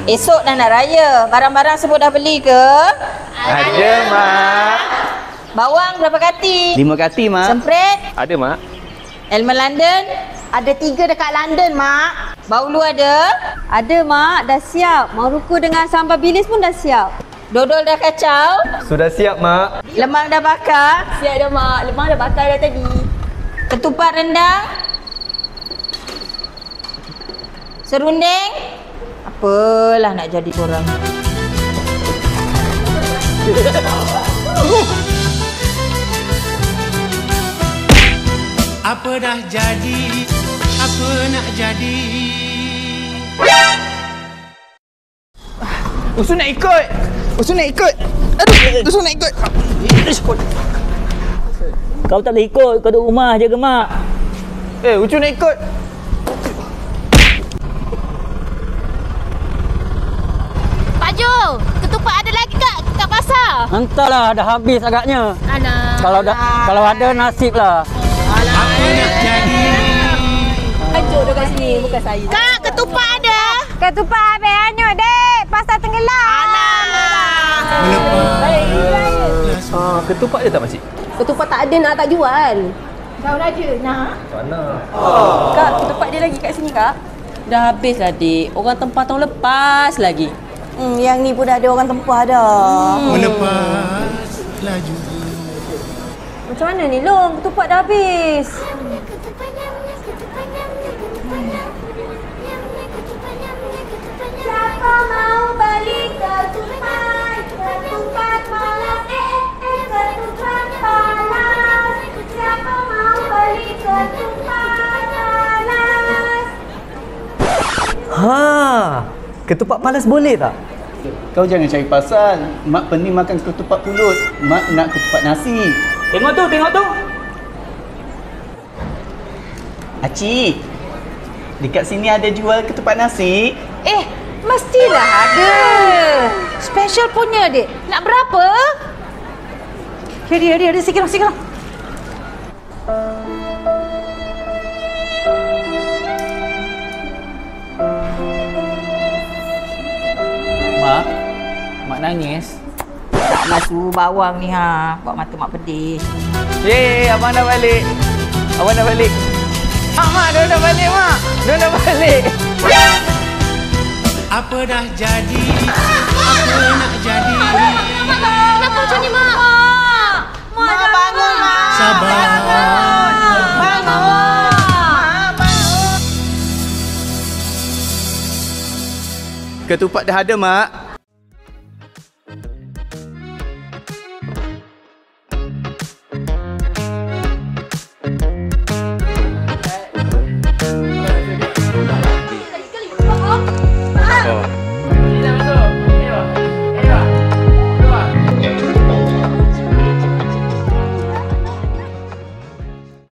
Esok dah nak raya. Barang-barang semua dah beli ke? Ada, Mak. Bawang berapa kati? 5 kati, Mak. Semprit? Ada, Mak. Elmer London? Ada 3 dekat London, Mak. Bahulu ada? Ada, Mak. Dah siap. Maruku dengan sambal bilis pun dah siap. Dodol dah kacau? Sudah siap, Mak. Lemang dah bakar? Siap dah, Mak. Lemang dah bakar dah tadi. Ketupat rendang? Serundeng? Apalah nak jadi korang. Apa dah jadi, apa nak jadi. Usul nak ikut. Aduh, Usul nak ikut. Kau tak boleh ikut, kau duduk rumah jaga mak. Ucu nak ikut. Pak Jo, ketupat ada lagi kat pasar? Entahlah, dah habis agaknya. Alah. Kalau ada nasib lah. Apa nak jadi. Hancur dah kat sini, bukan saya. Kak, ketupat ada. Ketupat habis hanyut, dek. Pasar tenggelam. Ketupat je tak, Makcik? Ketupat tak ada, nak tak jual. Kau raja, nak? Macam mana? Kak, ketupat dia lagi kat sini, Kak. Dah habis lah, dek. Orang tempah tahun lepas lagi. Yang ni pun dah ada orang tempah dah. Melepas laju. Macam mana ni, Long? Ketupat dah habis. Siapa mau beli ketupat? Ketupat panas, ketupat panas. Siapa mau beli ketupat panas? Ketupat palas boleh tak? Kau jangan cari pasal. Mak pening makan ketupat pulut. Mak nak ketupat nasi. Tengok tu. Acik, dekat sini ada jual ketupat nasi? Mestilah ada. Special punya, dek. Nak berapa? Ada. Sikit lah. Mak nangis. Nak suruh bawang ni buat mata mak pedih. Abang dah balik. Mak, dia dah balik, Mak. Dia dah balik. Apa dah jadi, apa nak jadi. Kenapa macam ni, Mak? Mak bangun, Mak. Sabar. Ketupat dah ada, Mak.